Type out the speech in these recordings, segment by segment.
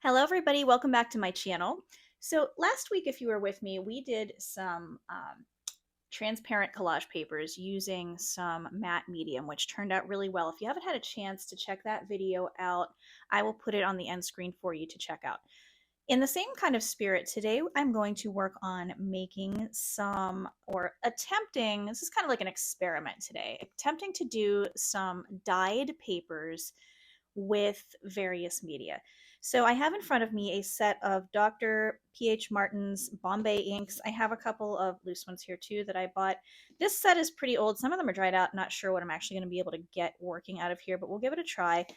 Hello everybody, welcome back to my channel. So last week, if you were with me, we did some transparent collage papers using some matte medium, which turned out really well. If you haven't had a chance to check that video out, I will put it on the end screen for you to check out. In the same kind of spirit, today I'm going to work on making some, or attempting, this is kind of like an experiment today, attempting to do some dyed papers with various media. So I have in front of me a set of Dr. P.H. Martin's Bombay inks. I have a couple of loose ones here too that I bought. This set is pretty old. Some of them are dried out. Not sure what I'm actually going to be able to get working out of here, but we'll give it a try.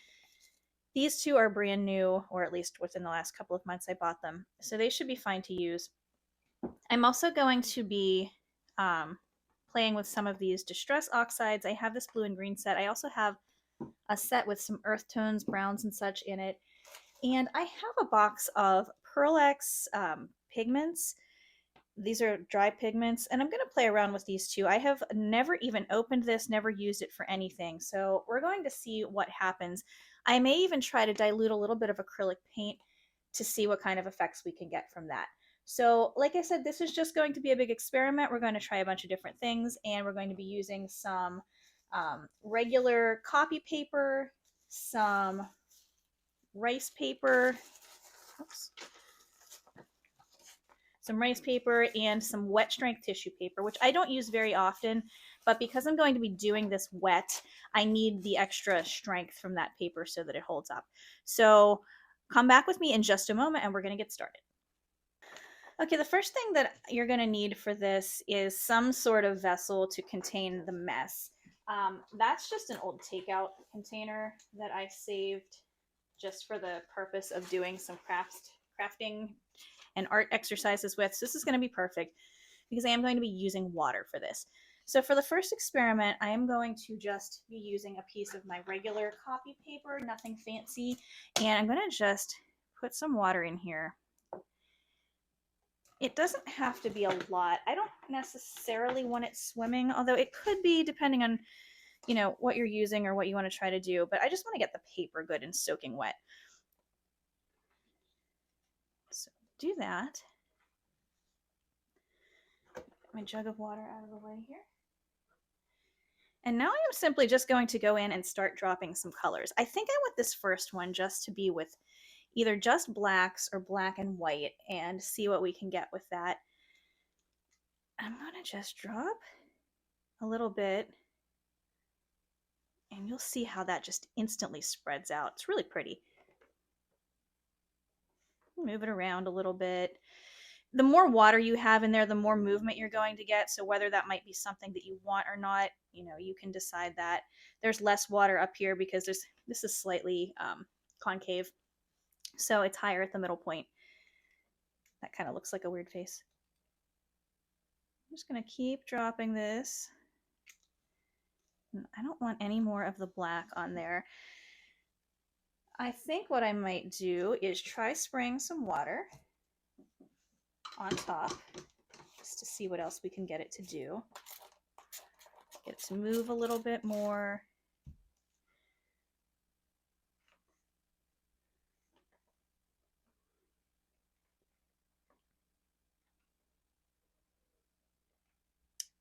These two are brand new, or at least within the last couple of months I bought them. So they should be fine to use. I'm also going to be playing with some of these distress oxides. I have this blue and green set. I also have a set with some earth tones, browns and such in it. And I have a box of Pearl X pigments. These are dry pigments, and I'm going to play around with these two. I have never even opened this, never used it for anything. So we're going to see what happens. I may even try to dilute a little bit of acrylic paint to see what kind of effects we can get from that. So like I said, this is just going to be a big experiment. We're going to try a bunch of different things, and we're going to be using some regular copy paper, some rice paper, oops, some rice paper, and some wet strength tissue paper, which I don't use very often, but because I'm going to be doing this wet, I need the extra strength from that paper so that it holds up. So come back with me in just a moment and we're going to get started. Okay, the first thing that you're going to need for this is some sort of vessel to contain the mess. That's just an old takeout container that I saved just for the purpose of doing some crafting and art exercises with. So this is going to be perfect because I am going to be using water for this. So for the first experiment, I am going to just be using a piece of my regular copy paper, nothing fancy, and I'm going to just put some water in here. It doesn't have to be a lot. I don't necessarily want it swimming, although it could be depending on, you know, what you're using or what you want to try to do, but I just want to get the paper good and soaking wet. So do that. Get my jug of water out of the way here. And now I am simply just going to go in and start dropping some colors. I think I want this first one just to be with either just blacks or black and white and see what we can get with that. I'm going to just drop a little bit and you'll see how that just instantly spreads out. It's really pretty. Move it around a little bit. The more water you have in there, the more movement you're going to get. So whether that might be something that you want or not, you know, you can decide that. There's less water up here because this is slightly concave. So it's higher at the middle point. That kind of looks like a weird face. I'm just going to keep dropping this. I don't want any more of the black on there. I think what I might do is try spraying some water on top just to see what else we can get it to do. Get it to move a little bit more.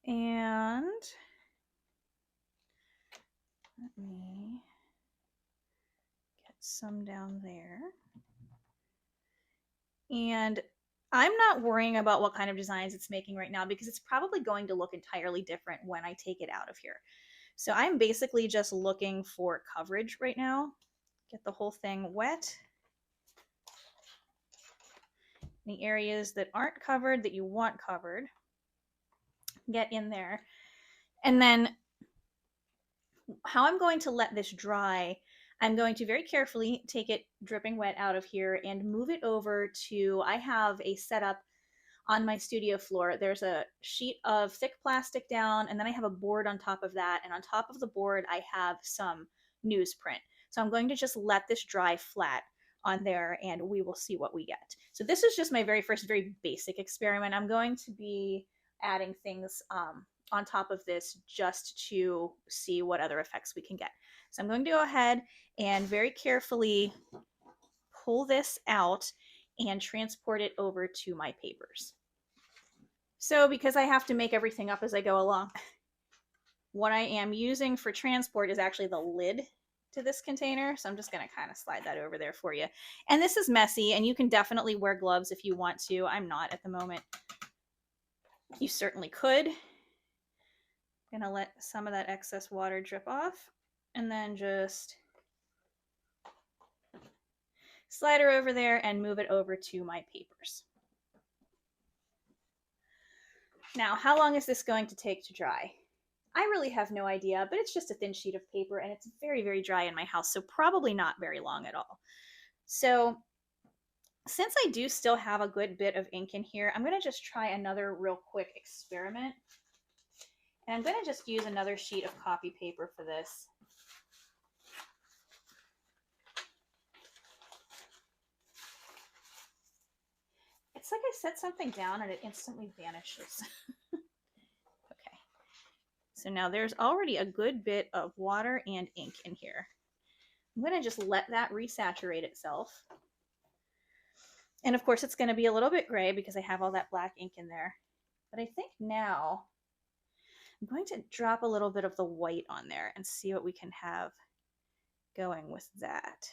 And let me get some down there. And I'm not worrying about what kind of designs it's making right now because it's probably going to look entirely different when I take it out of here. So I'm basically just looking for coverage right now. Get the whole thing wet. The areas that aren't covered, that you want covered, get in there. And then how I'm going to let this dry, I'm going to very carefully take it dripping wet out of here and move it over to, I have a setup on my studio floor. There's a sheet of thick plastic down, and then I have a board on top of that. And on top of the board, I have some newsprint. So I'm going to just let this dry flat on there and we will see what we get. So this is just my very first, very basic experiment. I'm going to be adding things on top of this just to see what other effects we can get. So I'm going to go ahead and very carefully pull this out and transport it over to my papers. So because I have to make everything up as I go along, what I am using for transport is actually the lid to this container. So I'm just going to kind of slide that over there for you. And this is messy, and you can definitely wear gloves if you want to. I'm not at the moment. You certainly could. I'm going to let some of that excess water drip off, and then just slide her over there and move it over to my papers. Now, how long is this going to take to dry? I really have no idea, but it's just a thin sheet of paper, and it's very, very dry in my house, so probably not very long at all. So since I do still have a good bit of ink in here, I'm going to just try another real quick experiment. And I'm going to just use another sheet of copy paper for this. It's like I set something down and it instantly vanishes. Okay. So now there's already a good bit of water and ink in here. I'm going to just let that resaturate itself. And of course it's going to be a little bit gray because I have all that black ink in there. But I think now I'm going to drop a little bit of the white on there and see what we can have going with that.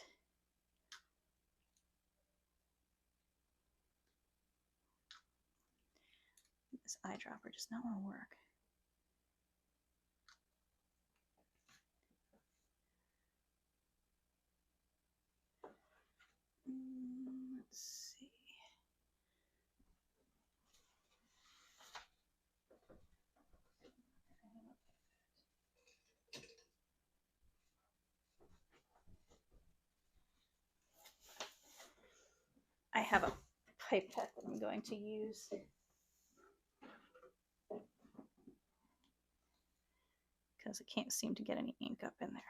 This eyedropper does not want to work. Let's see. I have a pipette that I'm going to use. Because I can't seem to get any ink up in there.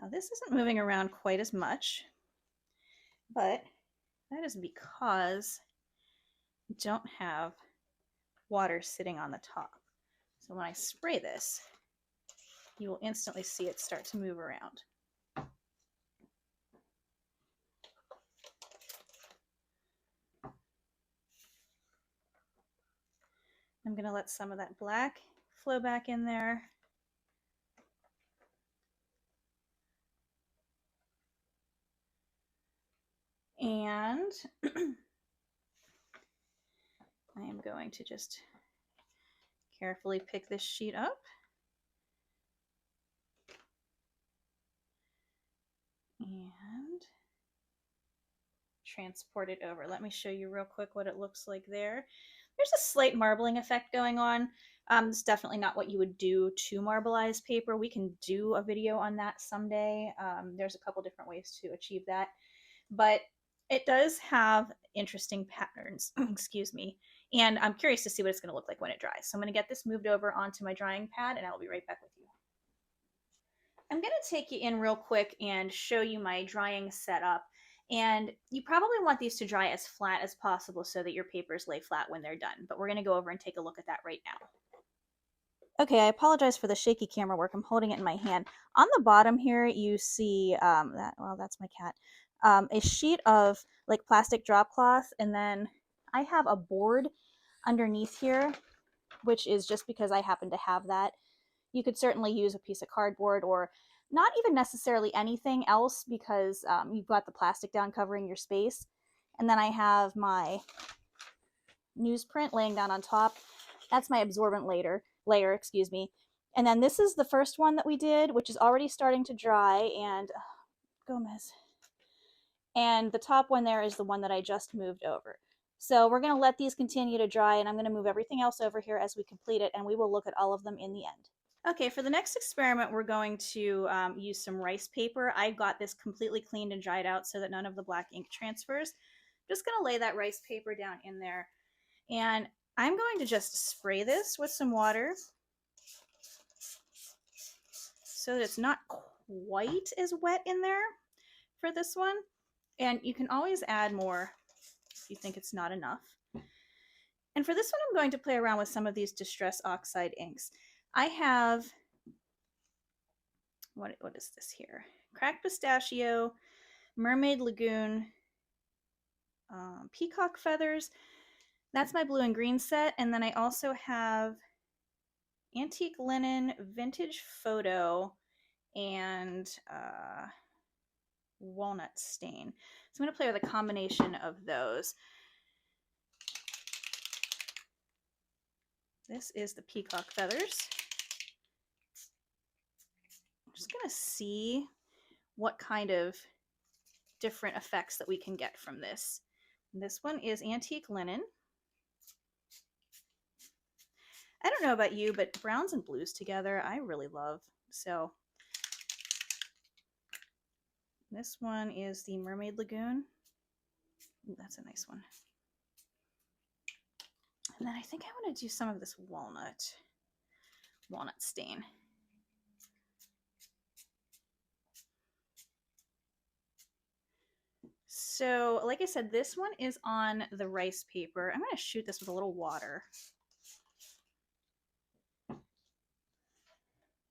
Now this isn't moving around quite as much, but that is because I don't have water sitting on the top. So when I spray this, you will instantly see it start to move around. I'm going to let some of that black flow back in there. And I am going to just carefully pick this sheet up. And transport it over. Let me show you real quick what it looks like there. There's a slight marbling effect going on. It's definitely not what you would do to marbleize paper. We can do a video on that someday. There's a couple different ways to achieve that. But it does have interesting patterns, excuse me. And I'm curious to see what it's going to look like when it dries. So I'm going to get this moved over onto my drying pad, and I'll be right back with you. I'm going to take you in real quick and show you my drying setup. And you probably want these to dry as flat as possible so that your papers lay flat when they're done. But we're going to go over and take a look at that right now. Okay, I apologize for the shaky camera work. I'm holding it in my hand. On the bottom here, you see that's my cat. A sheet of like plastic drop cloth, and then I have a board underneath here, which is just because I happen to have that. You could certainly use a piece of cardboard or not even necessarily anything else because you've got the plastic down covering your space. And then I have my newsprint laying down on top. That's my absorbent layer, excuse me. And then this is the first one that we did, which is already starting to dry, and Gomez. And the top one there is the one that I just moved over. So we're going to let these continue to dry, and I'm going to move everything else over here as we complete it, and we will look at all of them in the end. Okay, for the next experiment, we're going to use some rice paper. I got this completely cleaned and dried out so that none of the black ink transfers. I'm just going to lay that rice paper down in there, and I'm going to just spray this with some water so that it's not quite as wet in there for this one. And you can always add more if you think it's not enough. And for this one, I'm going to play around with some of these Distress Oxide inks. I have what is this here? Cracked pistachio, mermaid lagoon, peacock feathers. That's my blue and green set. And then I also have antique linen, vintage photo, and walnut stain. So I'm going to play with a combination of those. This is the peacock feathers. I'm just going to see what kind of different effects that we can get from this. This one is antique linen. I don't know about you, but browns and blues together I really love. So this one is the Mermaid Lagoon. Ooh, that's a nice one. And then I think I want to do some of this walnut stain. So like I said, this one is on the rice paper. I'm going to shoot this with a little water.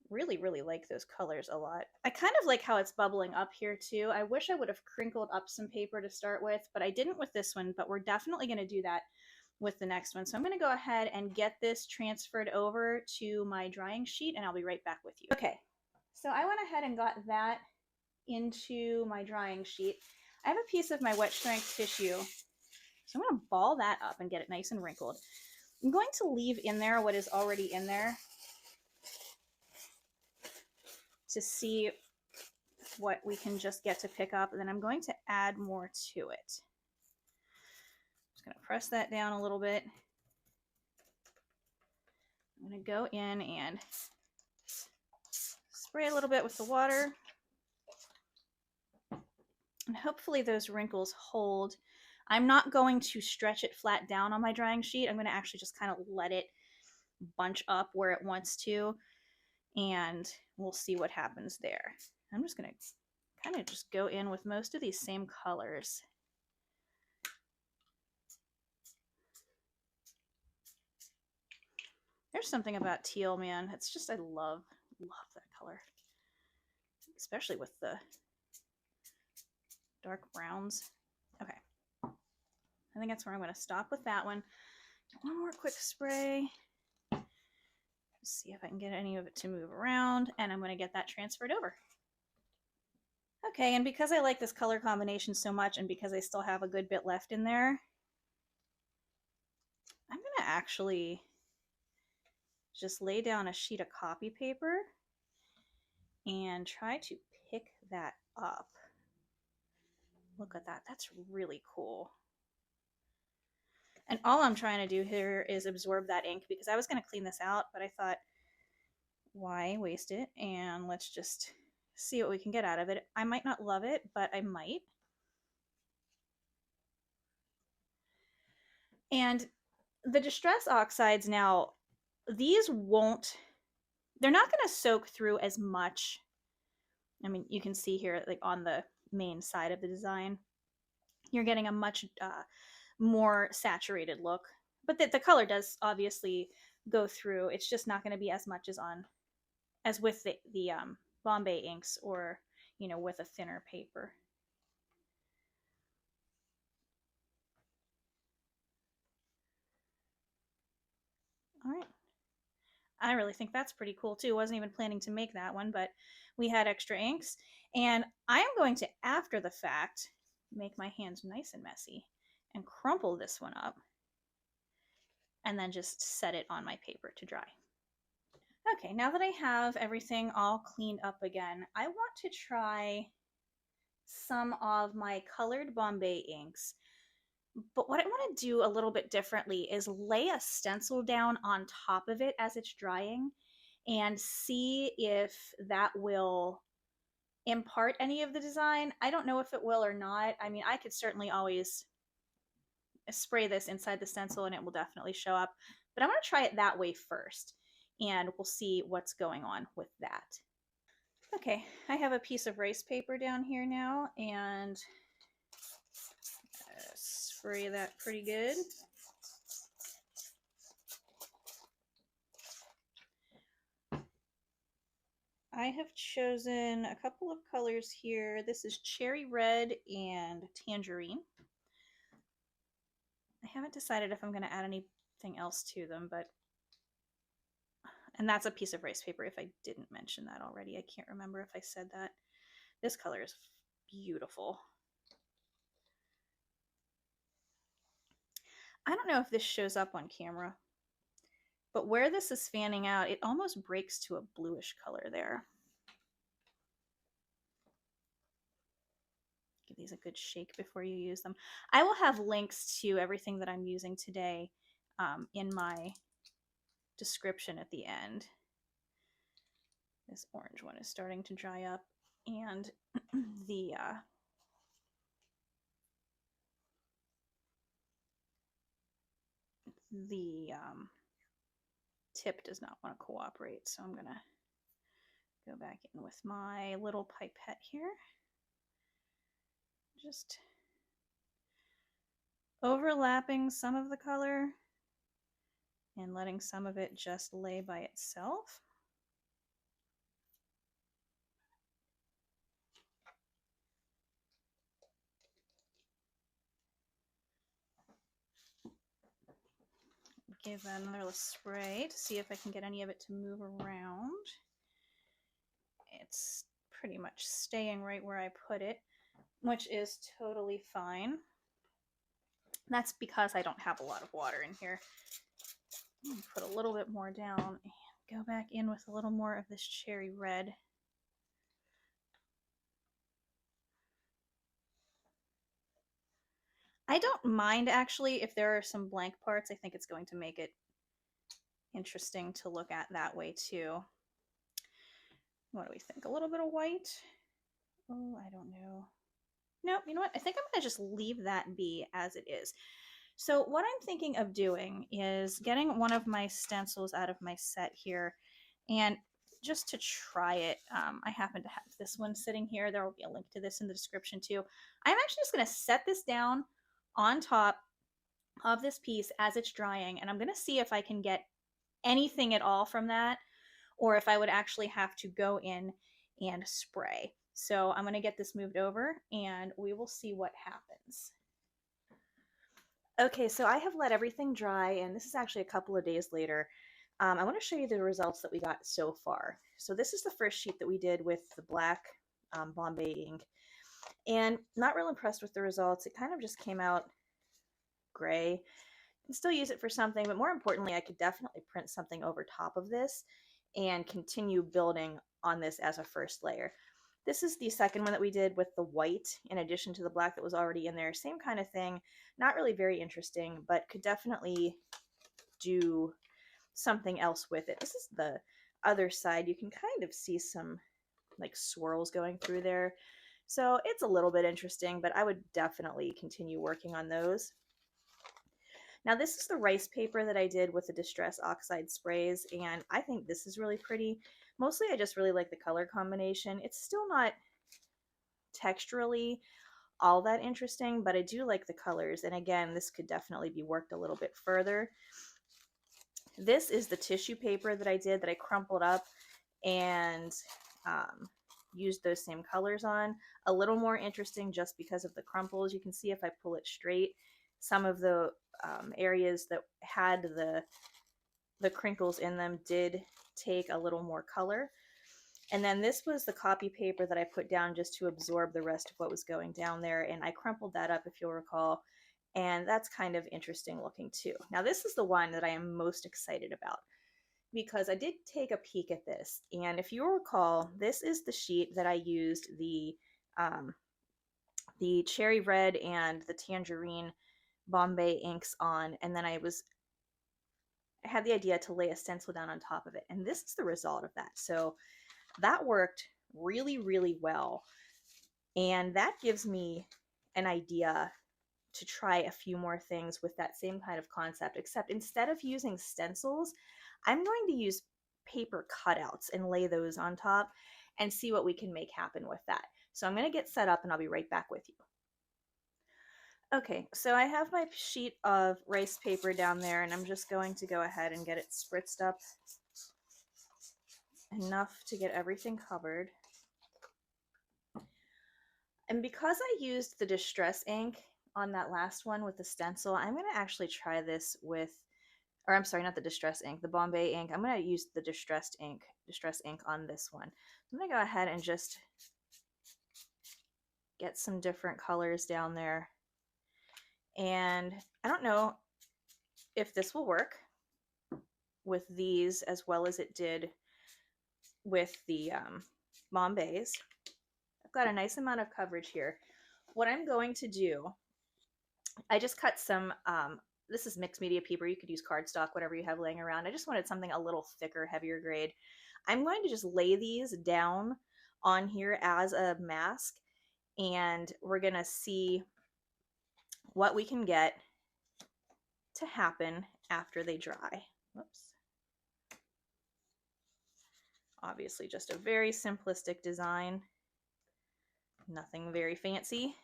Really, really like those colors a lot. I kind of like how it's bubbling up here too. I wish I would have crinkled up some paper to start with, but I didn't with this one, but we're definitely going to do that with the next one. So I'm going to go ahead and get this transferred over to my drying sheet and I'll be right back with you. Okay, so I went ahead and got that into my drying sheet. I have a piece of my wet strength tissue, so I'm going to ball that up and get it nice and wrinkled. I'm going to leave in there what is already in there to see what we can just get to pick up, and then I'm going to add more to it. Just going to press that down a little bit. I'm going to go in and spray a little bit with the water, and hopefully those wrinkles hold. I'm not going to stretch it flat down on my drying sheet. I'm going to actually just kind of let it bunch up where it wants to, and we'll see what happens there. I'm just going to kind of just go in with most of these same colors. There's something about teal, man. It's just, I love that color, especially with the dark browns. Okay, I think that's where I'm going to stop with that one. One more quick spray. See if I can get any of it to move around, and I'm going to get that transferred over. Okay, and because I like this color combination so much, and because I still have a good bit left in there, I'm going to actually just lay down a sheet of copy paper and try to pick that up. Look at that. That's really cool. And all I'm trying to do here is absorb that ink, because I was going to clean this out, but I thought, why waste it? And let's just see what we can get out of it. I might not love it, but I might. And the Distress Oxides now, these won't, they're not going to soak through as much. I mean, you can see here, like on the main side of the design, you're getting a much more saturated look, but the color does obviously go through. It's just not going to be as much as with the Bombay inks, or with a thinner paper. All right, I really think that's pretty cool too. Wasn't even planning to make that one, but we had extra inks, and I am going to, after the fact, make my hands nice and messy and crumple this one up, and then just set it on my paper to dry. Okay, now that I have everything all cleaned up again, I want to try some of my colored Bombay inks. But what I want to do a little bit differently is lay a stencil down on top of it as it's drying and see if that will impart any of the design. I don't know if it will or not. I mean, I could certainly always spray this inside the stencil and it will definitely show up, but I'm going to try it that way first, and we'll see what's going on with that. Okay, I have a piece of rice paper down here now, and spray that pretty good. I have chosen a couple of colors here. This is cherry red and tangerine. I haven't decided if I'm going to add anything else to them, but, and that's a piece of rice paper if I didn't mention that already. I can't remember if I said that. This color is beautiful. I don't know if this shows up on camera, but where this is fanning out, it almost breaks to a bluish color there. Give these a good shake before you use them. I will have links to everything that I'm using today in my description at the end. This orange one is starting to dry up, and the tip does not want to cooperate, so I'm going to go back in with my little pipette here. Just overlapping some of the color and letting some of it just lay by itself. Give that another little spray to see if I can get any of it to move around. It's pretty much staying right where I put it, which is totally fine. That's because I don't have a lot of water in here. Put a little bit more down and go back in with a little more of this cherry red. I don't mind actually if there are some blank parts. I think it's going to make it interesting to look at that way too. What do we think? A little bit of white? Oh, I don't know. Nope, you know what? I think I'm going to just leave that be as it is. So what I'm thinking of doing is getting one of my stencils out of my set here, and just to try it, I happen to have this one sitting here. There will be a link to this in the description too. I'm actually just going to set this down on top of this piece as it's drying, and I'm going to see if I can get anything at all from that, or if I would actually have to go in and spray. So I'm going to get this moved over and we will see what happens. Okay, so I have let everything dry, and this is actually a couple of days later. I want to show you the results that we got so far. So this is the first sheet that we did with the black Bombay ink, and not real impressed with the results. It kind of just came out gray. You can still use it for something, but more importantly, I could definitely print something over top of this and continue building on this as a first layer. This is the second one that we did with the white in addition to the black that was already in there. Same kind of thing. Not really very interesting, but could definitely do something else with it. This is the other side. You can kind of see some like swirls going through there. So it's a little bit interesting, but I would definitely continue working on those. Now this is the rice paper that I did with the Distress Oxide sprays, and I think this is really pretty. Mostly I just really like the color combination. It's still not texturally all that interesting, but I do like the colors, and again, this could definitely be worked a little bit further. This is the tissue paper that I did that I crumpled up and used those same colors on. A little more interesting just because of the crumples. You can see if I pull it straight, some of the areas that had the crinkles in them did take a little more color. And then this was the copy paper that I put down just to absorb the rest of what was going down there, and I crumpled that up if you'll recall, and that's kind of interesting looking too. Now this is the one that I am most excited about because I did take a peek at this, and if you'll recall, this is the sheet that I used the cherry red and the tangerine Bombay inks on, and then I had the idea to lay a stencil down on top of it, and this is the result of that. So that worked really, really well, and that gives me an idea to try a few more things with that same kind of concept, except instead of using stencils, I'm going to use paper cutouts and lay those on top and see what we can make happen with that. So I'm going to get set up and I'll be right back with you. Okay, so I have my sheet of rice paper down there, and I'm just going to go ahead and get it spritzed up enough to get everything covered. And because I used the distress ink on that last one with the stencil, I'm going to actually try this with, or I'm sorry, not the distress ink, the Bombay ink. I'm going to use the distress ink on this one. I'm going to go ahead and just get some different colors down there. And I don't know if this will work with these as well as it did with the Bombays. I've got a nice amount of coverage here. What I'm going to do, I just cut some, this is mixed media paper. You could use cardstock, whatever you have laying around. I just wanted something a little thicker, heavier grade. I'm going to just lay these down on here as a mask, and we're going to see what we can get to happen after they dry. Whoops. Obviously just a very simplistic design, nothing very fancy.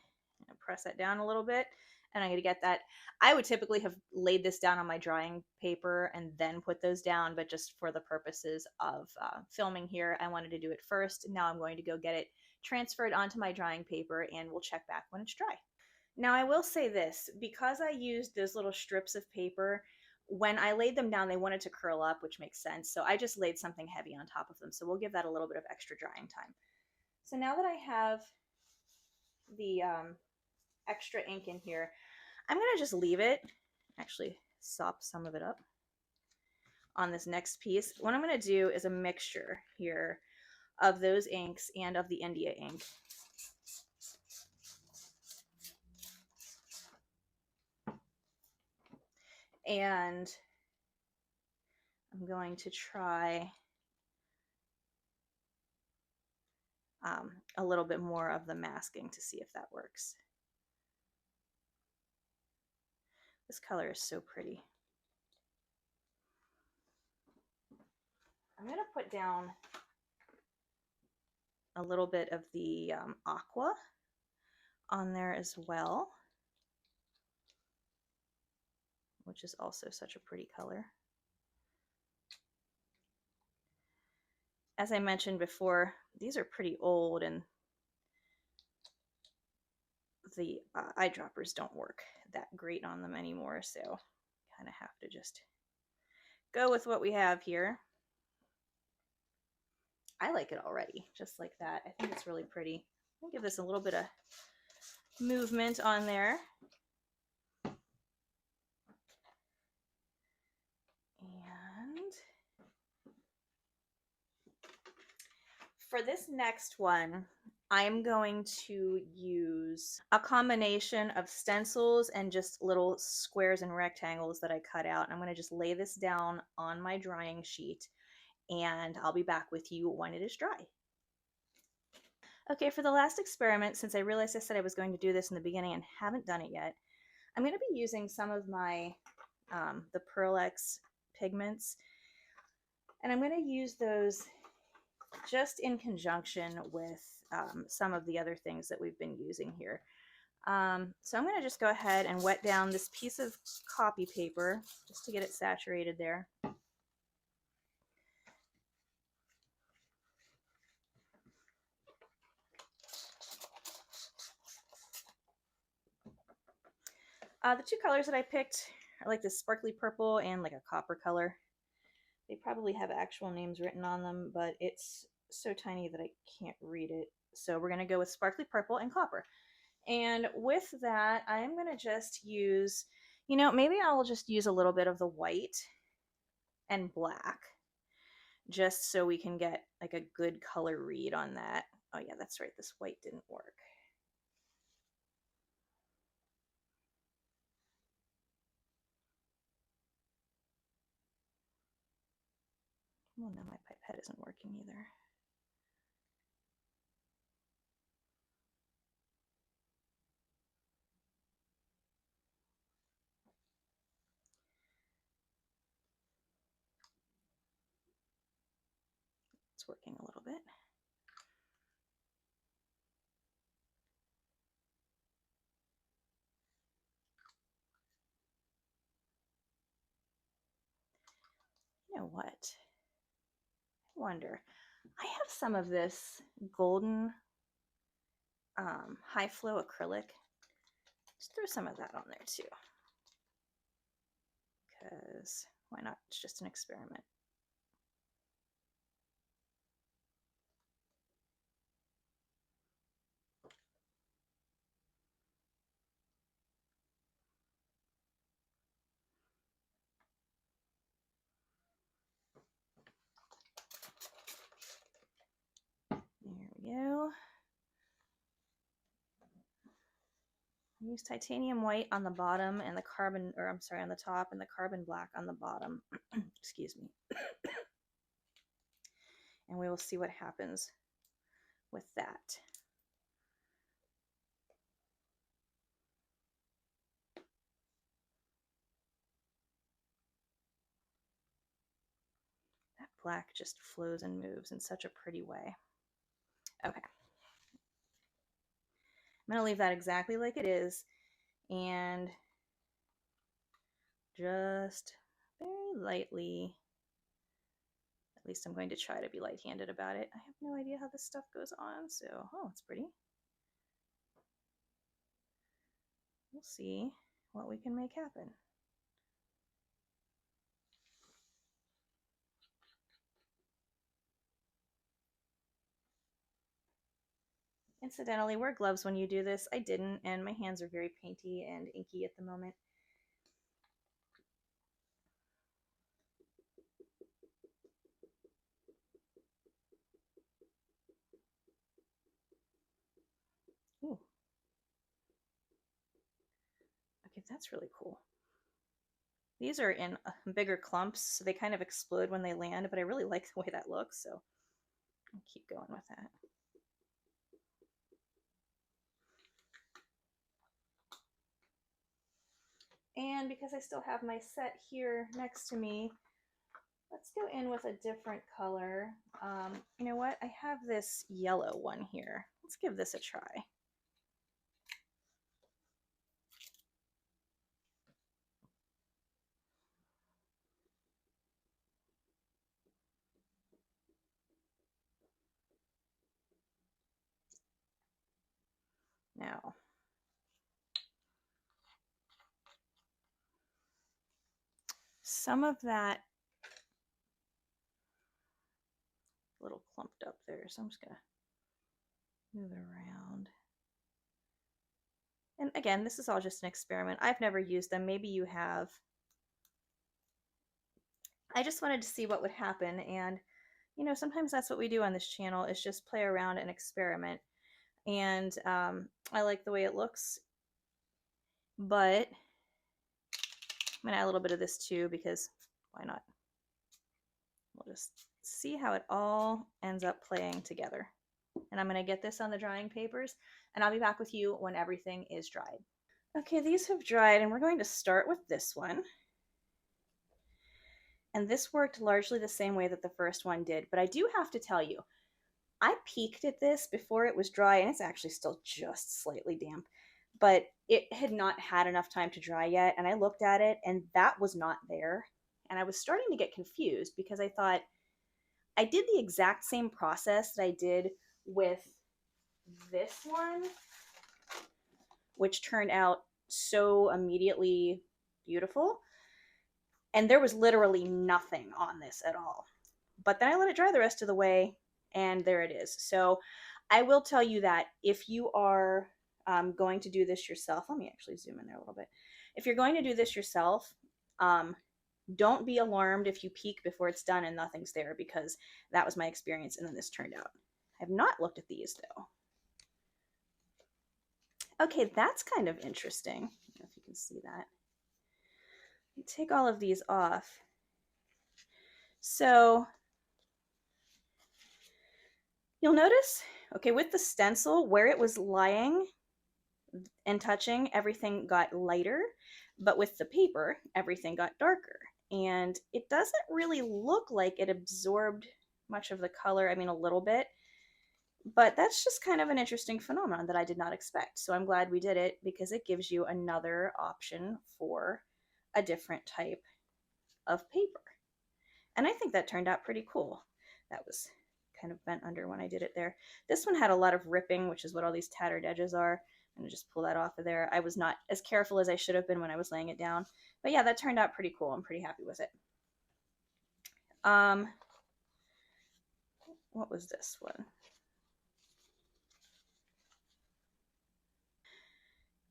I'm gonna press that down a little bit, and I'm going to get that. I would typically have laid this down on my drying paper and then put those down, but just for the purposes of filming here, I wanted to do it first. Now I'm going to go get it transferred onto my drying paper, and we'll check back when it's dry. Now I will say this, because I used those little strips of paper, when I laid them down, they wanted to curl up, which makes sense. So I just laid something heavy on top of them. So we'll give that a little bit of extra drying time. So now that I have the extra ink in here, I'm going to just leave it, actually sop some of it up on this next piece. What I'm going to do is a mixture here of those inks and of the India ink. And I'm going to try a little bit more of the masking to see if that works. This color is so pretty. I'm going to put down a little bit of the aqua on there as well, which is also such a pretty color. As I mentioned before, these are pretty old, and the eyedroppers don't work that great on them anymore, so kind of have to just go with what we have here. I like it already, just like that. I think it's really pretty. I'll give this a little bit of movement on there. And for this next one, I'm going to use a combination of stencils and just little squares and rectangles that I cut out. I'm going to just lay this down on my drying sheet, and I'll be back with you when it is dry. Okay, for the last experiment, since I realized I said I was going to do this in the beginning and haven't done it yet, I'm going to be using some of my the Pearl X pigments, and I'm going to use those just in conjunction with some of the other things that we've been using here. So I'm going to just go ahead and wet down this piece of copy paper just to get it saturated there. The two colors that I picked are like this sparkly purple and like a copper color. They probably have actual names written on them, but it's so tiny that I can't read it. So we're going to go with sparkly purple and copper. And with that, I'm going to just use, you know, maybe I'll just use a little bit of the white and black just so we can get like a good color read on that. Oh yeah, that's right. This white didn't work. Well, no, my pipette isn't working either. It's working a little bit. You know what? I wonder. I have some of this golden high flow acrylic. Just throw some of that on there too, because why not? It's just an experiment. There we go. Use titanium white on the bottom and the carbon, or I'm sorry, on the top, and the carbon black on the bottom. Excuse me. And we will see what happens with that. That black just flows and moves in such a pretty way. Okay. I'm going to leave that exactly like it is and just very lightly, at least I'm going to try to be light-handed about it. I have no idea how this stuff goes on, so, oh, it's pretty. We'll see what we can make happen. Incidentally, wear gloves when you do this. I didn't, and my hands are very painty and inky at the moment. Ooh. Okay, that's really cool. These are in bigger clumps, so they kind of explode when they land, but I really like the way that looks, so I'll keep going with that. And because I still have my set here next to me, let's go in with a different color. You know what? I have this yellow one here. Let's give this a try. Now, some of that little clumped up there, so I'm just gonna move it around. And again, this is all just an experiment. I've never used them. Maybe you have. I just wanted to see what would happen, and you know, sometimes that's what we do on this channel, is just play around and experiment. And I like the way it looks, but I'm gonna add a little bit of this too, because why not? We'll just see how it all ends up playing together. And I'm gonna get this on the drying papers, and I'll be back with you when everything is dried. Okay, these have dried, and we're going to start with this one. And this worked largely the same way that the first one did, but I do have to tell you, I peeked at this before it was dry, and it's actually still just slightly damp, but it had not had enough time to dry yet, and I looked at it, and that was not there. And I was starting to get confused because I thought, I did the exact same process that I did with this one, which turned out so immediately beautiful. And there was literally nothing on this at all. But then I let it dry the rest of the way, and there it is. So I will tell you that if you are going to do this yourself, let me actually zoom in there a little bit. If you're going to do this yourself, don't be alarmed if you peek before it's done and nothing's there, because that was my experience, and then this turned out. I have not looked at these though. Okay, that's kind of interesting. I don't know if you can see that. You take all of these off. So you'll notice, okay, with the stencil, where it was lying and touching, everything got lighter, but with the paper, everything got darker. And it doesn't really look like it absorbed much of the color. I mean, a little bit, but that's just kind of an interesting phenomenon that I did not expect. So I'm glad we did it, because it gives you another option for a different type of paper. And I think that turned out pretty cool. That was kind of bent under when I did it there. This one had a lot of ripping, which is what all these tattered edges are. I'm gonna just pull that off of there. I was not as careful as I should have been when I was laying it down. But yeah, that turned out pretty cool. I'm pretty happy with it. What was this one?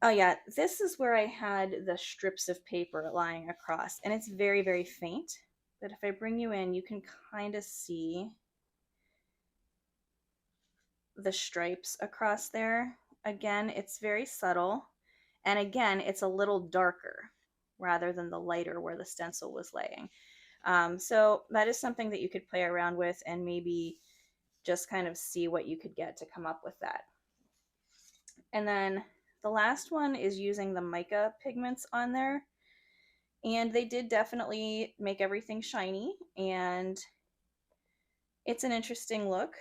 Oh yeah, this is where I had the strips of paper lying across, and it's very, very faint. But if I bring you in, you can kind of see the stripes across there. Again, it's very subtle. And again, it's a little darker rather than the lighter where the stencil was laying. So that is something that you could play around with and maybe just kind of see what you could get to come up with that. And then the last one is using the mica pigments on there. And they did definitely make everything shiny, and it's an interesting look.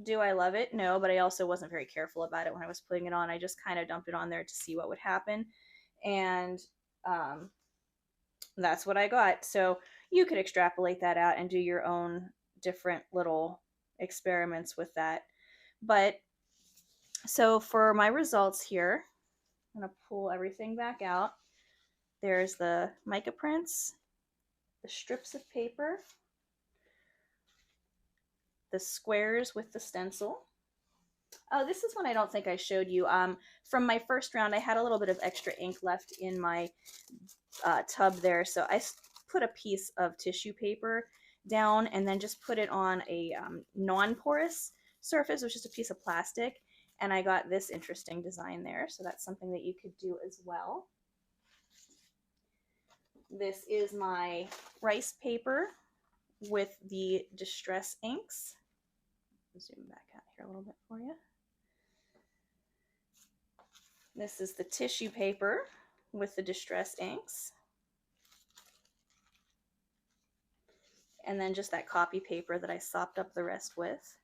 Do I love it? No, but I also wasn't very careful about it when I was putting it on. I just kind of dumped it on there to see what would happen. And that's what I got. So you could extrapolate that out and do your own different little experiments with that. But so for my results here, I'm going to pull everything back out. There's the mica prints, the strips of paper, the squares with the stencil. Oh, this is one I don't think I showed you. From my first round, I had a little bit of extra ink left in my tub there, so I put a piece of tissue paper down and then just put it on a non-porous surface, which is a piece of plastic, and I got this interesting design there, so that's something that you could do as well. This is my rice paper with the distress inks. Zoom back out here a little bit for you. This is the tissue paper with the distress inks. And then just that copy paper that I sopped up the rest with.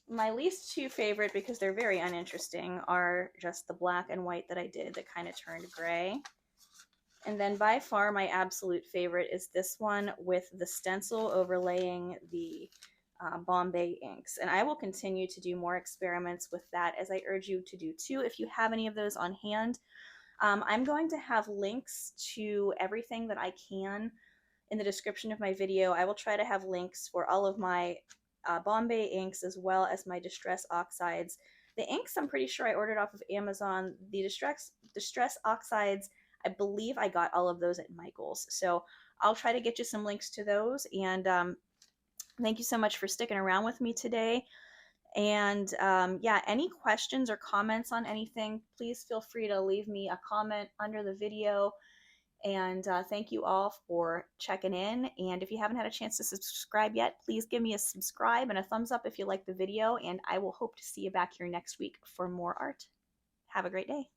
My least two favorite, because they're very uninteresting, are just the black and white that I did that kind of turned gray. And then by far my absolute favorite is this one with the stencil overlaying the Bombay inks. And I will continue to do more experiments with that, as I urge you to do too if you have any of those on hand. I'm going to have links to everything that I can in the description of my video. I will try to have links for all of my Bombay inks as well as my distress oxides. The inks I'm pretty sure I ordered off of Amazon. The distress oxides, I believe I got all of those at Michael's. So I'll try to get you some links to those. And thank you so much for sticking around with me today. And yeah, any questions or comments on anything, please feel free to leave me a comment under the video. And thank you all for checking in. And if you haven't had a chance to subscribe yet, please give me a subscribe and a thumbs up if you like the video. And I will hope to see you back here next week for more art. Have a great day.